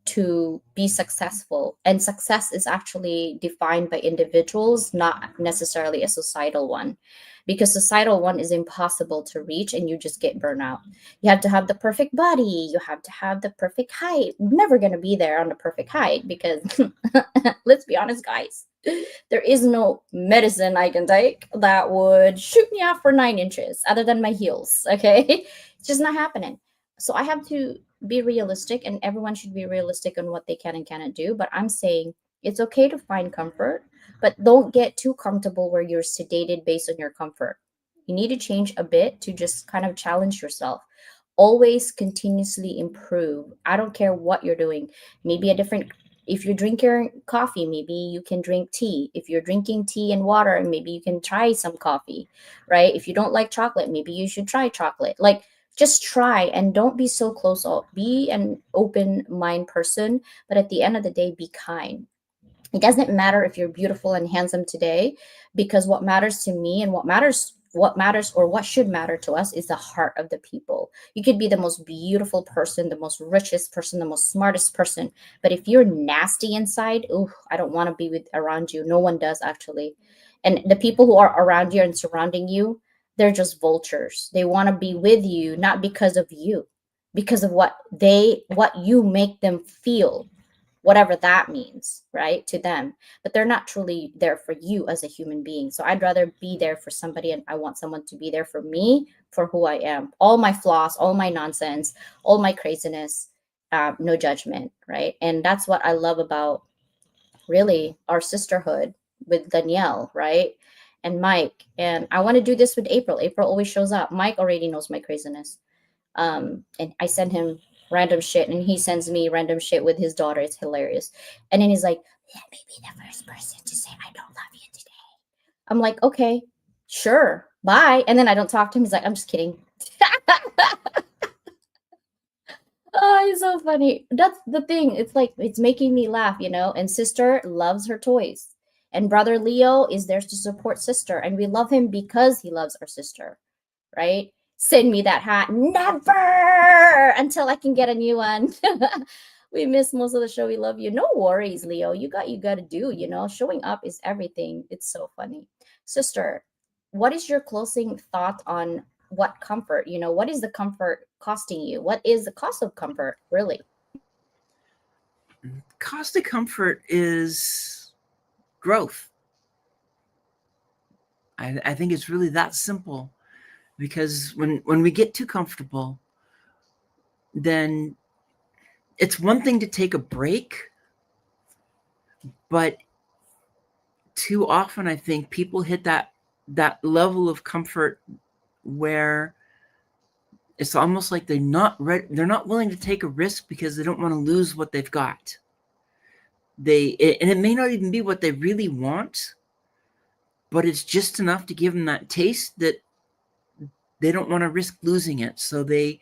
to be successful? And success is actually defined by individuals, not necessarily a societal one, because societal one is impossible to reach and you just get burnout. You have to have the perfect body, you have to have the perfect height. We're never going to be there on the perfect height because let's be honest, guys, there is no medicine I can take that would shoot me out for 9 inches other than my heels. Okay. It's just not happening. So I have to be realistic, and everyone should be realistic on what they can and cannot do. But I'm saying it's okay to find comfort, but don't get too comfortable where you're sedated based on your comfort. You need to change a bit to just kind of challenge yourself. Always continuously improve. I don't care what you're doing. Maybe if you're drinking coffee, maybe you can drink tea. If you're drinking tea and water, maybe you can try some coffee, right? If you don't like chocolate, maybe you should try chocolate. Like, just try and don't be so close off. Be an open mind person, but at the end of the day, be kind. It doesn't matter if you're beautiful and handsome today, because what matters to me and what matters or what should matter to us is the heart of the people. You could be the most beautiful person, the most richest person, the most smartest person, but if you're nasty inside, I don't want to be around you. No one does, actually. And the people who are around you and surrounding you, they're just vultures. They want to be with you, not because of you, because of what you make them feel, whatever that means, right, to them. But they're not truly there for you as a human being. So I'd rather be there for somebody, and I want someone to be there for me, for who I am, all my flaws, all my nonsense, all my craziness, no judgment, right? And that's what I love about really our sisterhood with Danielle, right? And Mike. And I want to do this with April. April always shows up. Mike already knows my craziness. And I send him random shit, and he sends me random shit with his daughter. It's hilarious. And then he's like, let me be the first person to say I don't love you today. I'm like, okay, sure, bye. And then I don't talk to him. He's like, I'm just kidding. Oh, it's so funny. That's the thing. It's like, it's making me laugh, and sister loves her toys. And brother Leo is there to support sister. And we love him because he loves our sister, right? Send me that hat. Never, until I can get a new one. We missed most of the show. We love you. No worries, Leo. You got to do, showing up is everything. It's so funny. Sister, what is your closing thought on what comfort, what is the comfort costing you? What is the cost of comfort, really? Cost of comfort is growth. I think it's really that simple, because when we get too comfortable, then it's one thing to take a break, but too often I think people hit that level of comfort where it's almost like they're not willing to take a risk because they don't want to lose what they've got. And it may not even be what they really want, but it's just enough to give them that taste that they don't want to risk losing it. So they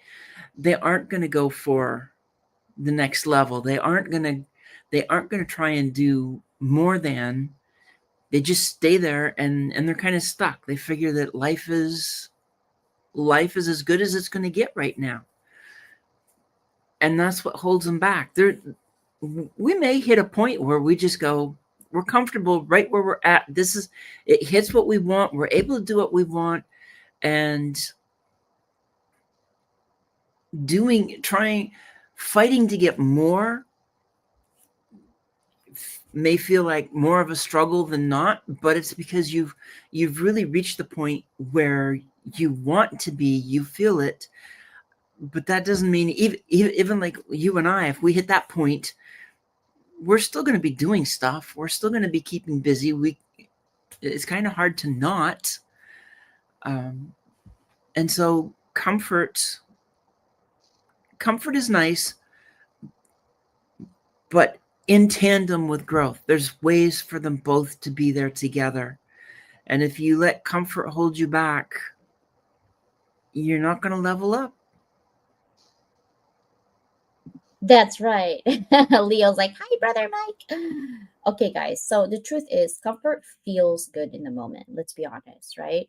aren't going to go for the next level. They aren't going to try and do more than. They just stay there and they're kind of stuck. They figure that life is as good as it's going to get right now. And that's what holds them back. We may hit a point where we just go, we're comfortable right where we're at. It hits what we want. We're able to do what we want. And fighting to get more may feel like more of a struggle than not, but it's because you've really reached the point where you want to be, you feel it. But that doesn't mean even like you and I, if we hit that point, we're still going to be doing stuff. We're still going to be keeping busy. It's kind of hard to not. And so comfort is nice, but in tandem with growth. There's ways for them both to be there together. And if you let comfort hold you back, you're not going to level up. That's right. Leo's like, hi, brother Mike. Okay, guys. So the truth is, comfort feels good in the moment. Let's be honest, right?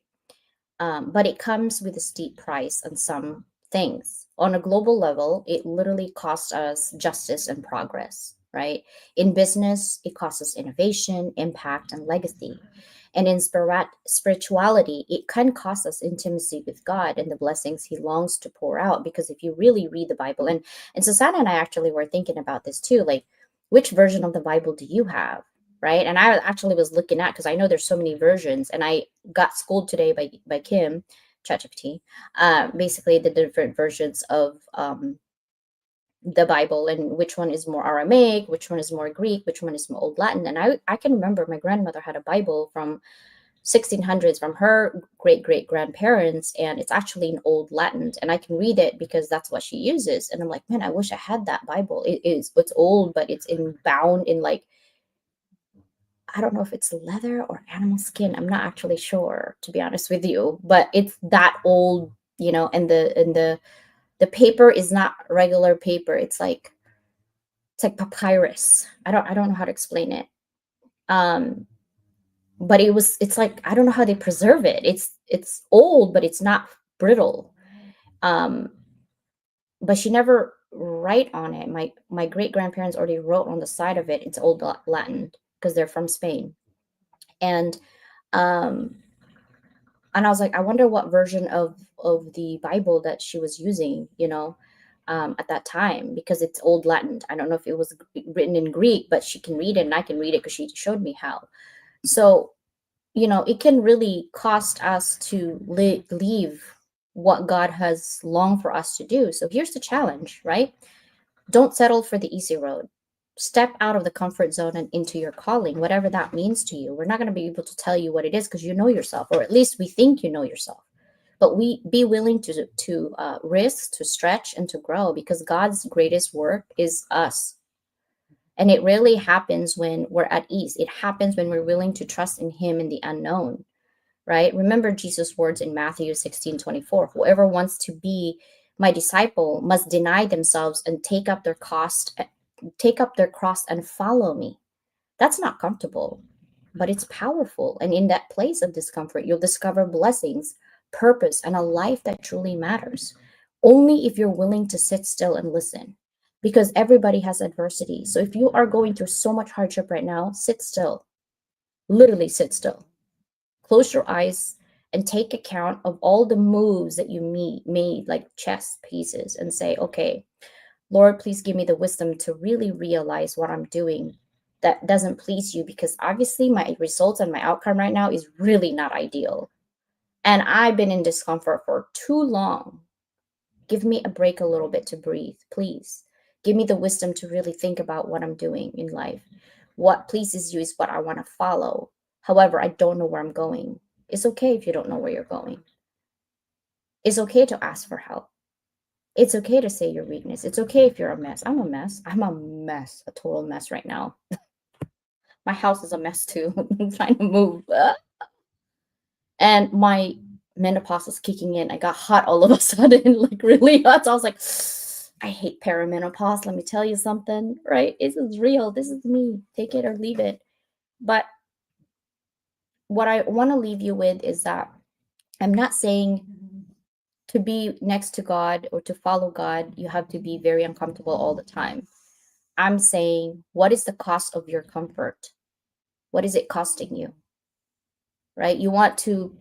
But it comes with a steep price on some things. On a global level, it literally costs us justice and progress, right? In business, it costs us innovation, impact, and legacy. And in spirituality, it can cost us intimacy with God and the blessings He longs to pour out. Because if you really read the Bible, and Susanna and I actually were thinking about this too, like, which version of the Bible do you have? Right. And I actually was looking at, because I know there's so many versions, and I got schooled today by Kim, ChatGPT, basically the different versions of the Bible, and which one is more Aramaic, which one is more Greek, which one is more Old Latin. And I can remember my grandmother had a Bible from 1600s from her great grandparents, and it's actually in Old Latin, and I can read it because that's what she uses. And I'm like, man, I wish I had that Bible. It's old, but it's bound in, like, I don't know if it's leather or animal skin. I'm not actually sure, to be honest with you, but it's that old, and the paper is not regular paper. It's like papyrus. I don't know how to explain it. But it's like, I don't know how they preserve it. It's old, but it's not brittle. But she never write on it. My great grandparents already wrote on the side of it. It's Old Latin, because they're from Spain. And I was like, I wonder what version of the Bible that she was using, at that time, because it's Old Latin. I don't know if it was written in Greek, but she can read it and I can read it because she showed me how. So, it can really cost us to leave what God has longed for us to do. So here's the challenge, right? Don't settle for the easy road. Step out of the comfort zone and into your calling, whatever that means to you. We're not going to be able to tell you what it is, because you know yourself, or at least we think you know yourself. But we be willing to risk, to stretch, and to grow, because God's greatest work is us. And it really happens when we're at ease. It happens when we're willing to trust in Him in the unknown, right? Remember Jesus' words in Matthew 16:24. Whoever wants to be my disciple must deny themselves and take up their cross and follow me. That's not comfortable, but it's powerful. And in that place of discomfort, you'll discover blessings, purpose, and a life that truly matters. Only if you're willing to sit still and listen, because everybody has adversity. So if you are going through so much hardship right now, sit still. Literally sit still. Close your eyes and take account of all the moves that you made, like chess pieces, and say, okay, Lord, please give me the wisdom to really realize what I'm doing that doesn't please you, because obviously my results and my outcome right now is really not ideal. And I've been in discomfort for too long. Give me a break a little bit to breathe, please. Give me the wisdom to really think about what I'm doing in life. What pleases you is what I want to follow. However, I don't know where I'm going. It's okay if you don't know where you're going. It's okay to ask for help. It's okay to say your weakness. It's okay if you're a mess. I'm a mess. I'm a mess, a total mess right now. My house is a mess too. I'm trying to move. And my menopause is kicking in. I got hot all of a sudden, like really hot. So I was like, I hate perimenopause. Let me tell you something, right? This is real. This is me. Take it or leave it. But what I want to leave you with is that I'm not saying to be next to God or to follow God, you have to be very uncomfortable all the time. I'm saying, what is the cost of your comfort? What is it costing you? Right? You want to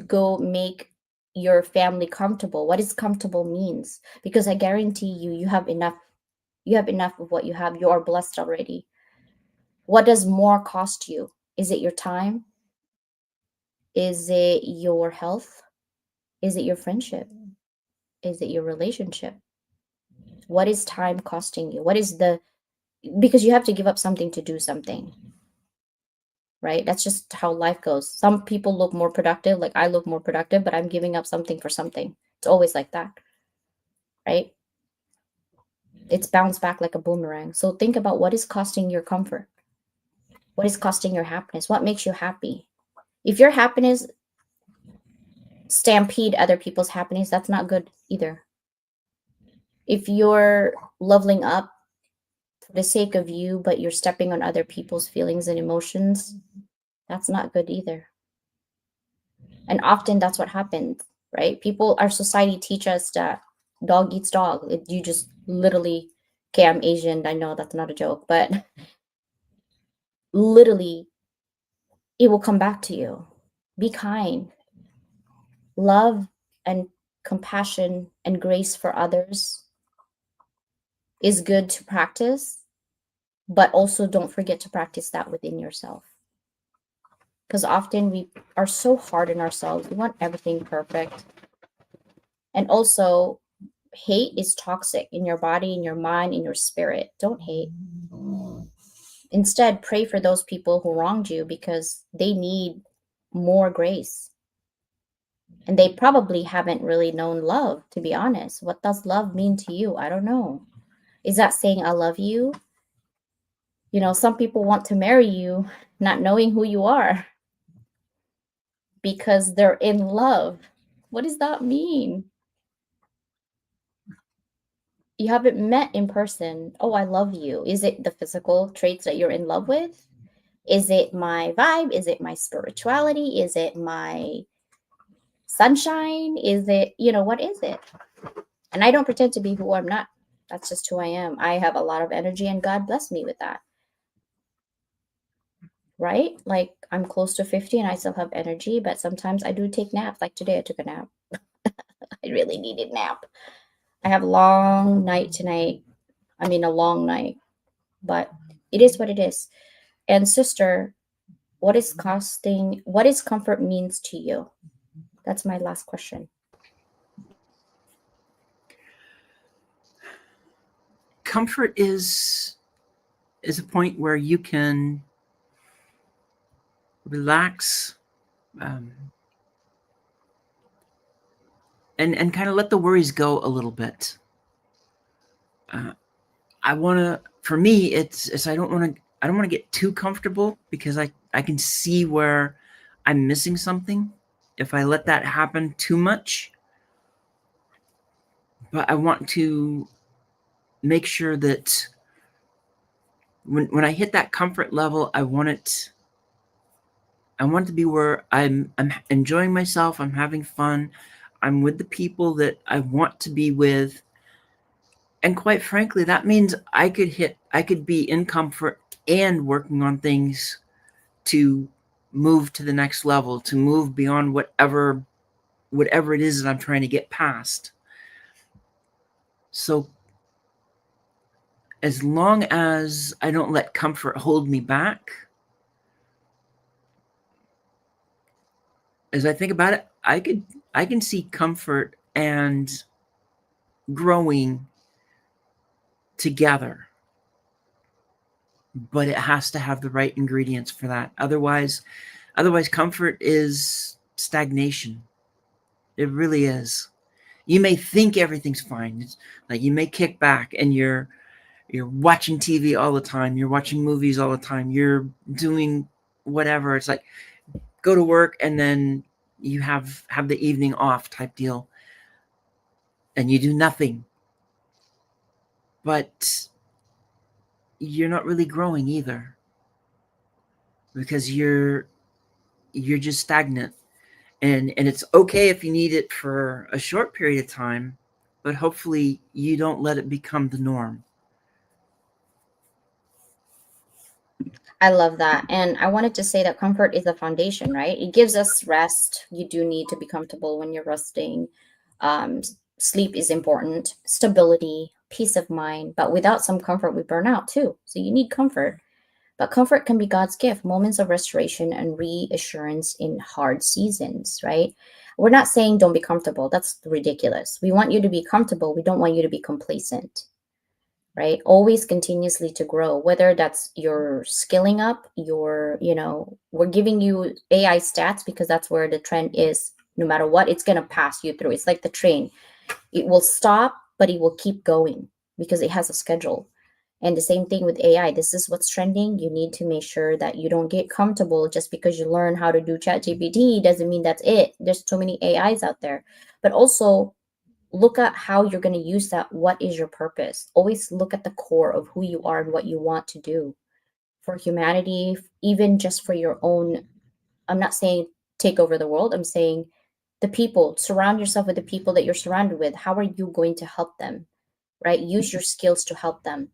go make your family comfortable. What does comfortable means? Because I guarantee you, you have enough. You have enough of what you have. You are blessed already. What does more cost you? Is it your time? Is it your health? Is it your friendship? Is it your relationship? What is time costing you? What is the, because you have to give up something to do something, right? That's just how life goes. Some people look more productive, like I look more productive, but I'm giving up something for something. It's always like that, right? It's bounced back like a boomerang. So think about what is costing your comfort. What is costing your happiness? What makes you happy? If your happiness stampede other people's happiness, that's not good either. If you're leveling up for the sake of you, but you're stepping on other people's feelings and emotions, that's not good either. And often that's what happens, right? People, our society teach us that dog eats dog. You just literally, okay, I'm Asian. I know that's not a joke, but literally, it will come back to you. Be kind. Love and compassion and grace for others is good to practice, but also don't forget to practice that within yourself. Because often we are so hard on ourselves. We want everything perfect. And also, hate is toxic in your body, in your mind, in your spirit. Don't hate. Instead, pray for those people who wronged you because they need more grace. And they probably haven't really known love, to be honest. What does love mean to you? I don't know. Is that saying I love you? You know, some people want to marry you not knowing who you are because they're in love. What does that mean? You haven't met in person. Oh, I love you. Is it the physical traits that you're in love with? Is it my vibe? Is it my spirituality? Is it my sunshine? Is it, what is it? And I don't pretend to be who I'm not. That's just who I am. I have a lot of energy and God blessed me with that. Right? Like I'm close to 50 and I still have energy, but sometimes I do take naps. Like today I took a nap. I really needed nap. I have a long night tonight. I mean, a long night, but it is what it is. And sister, what is comfort means to you? That's my last question. Comfort is a point where you can relax and kind of let the worries go a little bit. For me, it's I don't want to get too comfortable because I can see where I'm missing something if I let that happen too much. But I want to make sure that when I hit that comfort level, I want it to be where I'm enjoying myself, I'm having fun, I'm with the people that I want to be with. And quite frankly, that means I could be in comfort and working on things to move to the next level, to move beyond whatever it is that I'm trying to get past. So as long as I don't let comfort hold me back, as I think about it, I can see comfort and growing together. But it has to have the right ingredients for that. Otherwise comfort is stagnation. It really is. You may think everything's fine. It's like you may kick back and you're watching TV all the time. You're watching movies all the time. You're doing whatever. It's like go to work and then you have the evening off type deal. And you do nothing. But you're not really growing either. Because you're just stagnant. And it's okay if you need it for a short period of time, but hopefully you don't let it become the norm. I love that. And I wanted to say that comfort is the foundation, right? It gives us rest. You do need to be comfortable when you're resting. Sleep is important, stability, peace of mind. But without some comfort, we burn out too. So you need comfort. But comfort can be God's gift, moments of restoration and reassurance in hard seasons, right? We're not saying don't be comfortable. That's ridiculous. We want you to be comfortable. We don't want you to be complacent, right? Always continuously to grow, whether that's your skilling up, we're giving you AI stats because that's where the trend is. No matter what, it's going to pass you through. It's like the train. It will stop, but it will keep going because it has a schedule. And the same thing with AI. This is what's trending. You need to make sure that you don't get comfortable just because you learn how to do ChatGPT. Doesn't mean that's it. There's so many AIs out there. But also look at how you're going to use that. What is your purpose? Always look at the core of who you are and what you want to do for humanity, even just for your own. I'm not saying take over the world. I'm saying the people. Surround yourself with the people that you're surrounded with. How are you going to help them, right? Use your skills to help them.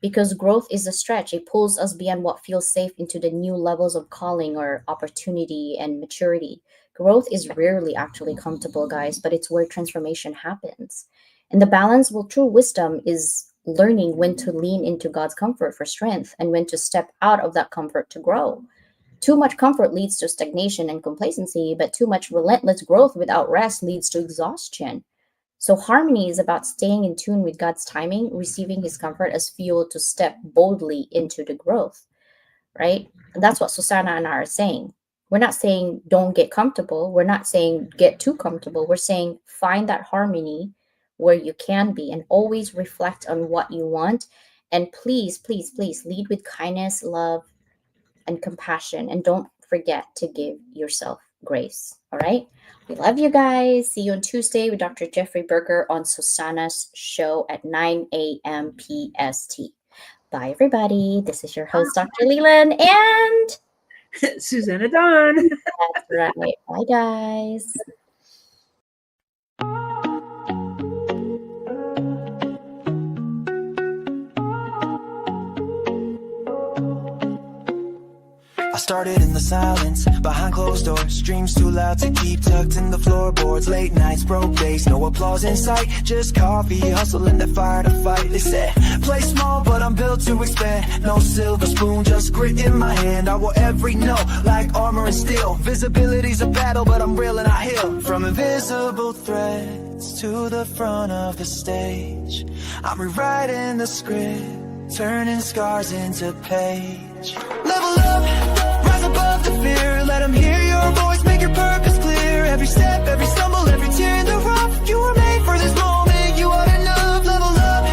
Because growth is a stretch. It pulls us beyond what feels safe into the new levels of calling or opportunity and maturity. Growth is rarely actually comfortable, guys, but it's where transformation happens. And the balance, well, true wisdom is learning when to lean into God's comfort for strength and when to step out of that comfort to grow. Too much comfort leads to stagnation and complacency, but too much relentless growth without rest leads to exhaustion. So harmony is about staying in tune with God's timing, receiving his comfort as fuel to step boldly into the growth, right? And that's what Susanna and I are saying. We're not saying don't get comfortable. We're not saying get too comfortable. We're saying find that harmony where you can be and always reflect on what you want. And please, please, please lead with kindness, love, and compassion. And don't forget to give yourself grace. All right. We love you guys. See you on Tuesday with Dr. Jeffrey Berger on Susanna's show at 9 a.m. PST. Bye, everybody. This is your host, Dr. Leland, and Susanna Dawn. That's right. Bye, guys. I started in the silence, behind closed doors. Dreams too loud to keep tucked in the floorboards. Late nights, broke days, no applause in sight. Just coffee, hustling that fire to fight. They said, play small, but I'm built to expand. No silver spoon, just grit in my hand. I will every note, like armor and steel. Visibility's a battle, but I'm real and I heal. From invisible threads to the front of the stage, I'm rewriting the script, turning scars into page. Level up, rise above the fear. Let them hear your voice, make your purpose clear. Every step, every stumble, every tear in the rough. You were made for this moment, you are enough. Level up,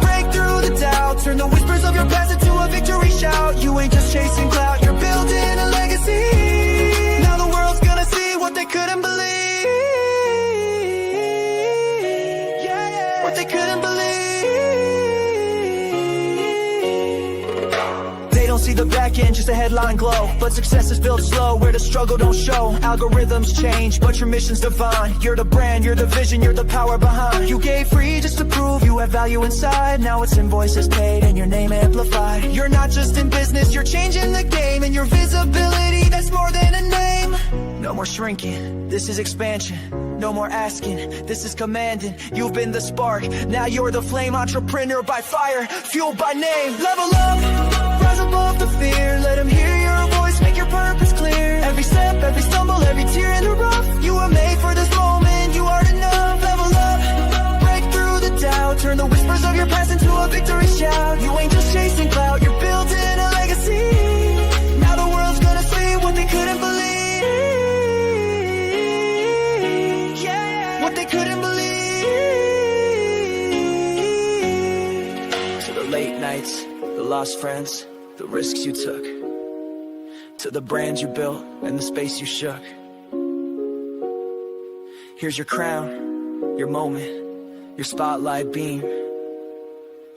break through the doubt. Turn the whispers of your past into a victory shout. You ain't just chasing clout, you're building a legacy. Now the world's gonna see what they couldn't believe. Yeah, yeah. What they couldn't believe. See the back end, just a headline glow. But success is built slow, where the struggle don't show. Algorithms change, but your mission's divine. You're the brand, you're the vision, you're the power behind. You gave free just to prove you have value inside. Now it's invoices paid and your name amplified. You're not just in business, you're changing the game. And your visibility, that's more than a name. No more shrinking, this is expansion. No more asking, this is commanding. You've been the spark, now you're the flame. Entrepreneur by fire, fueled by name. Level up, rise above the fear. Let them hear your voice, make your purpose clear. Every step, every stumble, every tear in the rough. You were made for this moment, you are enough. Level up, break through the doubt. Turn the whispers of your past into a victory shout. You ain't just chasing clout, you're building a legacy. Now the world's gonna see what they couldn't believe. What they couldn't believe. To the late nights, the lost friends, the risks you took, to the brand you built and the space you shook. Here's your crown, your moment, your spotlight beam.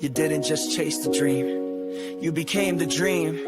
You didn't just chase the dream, you became the dream.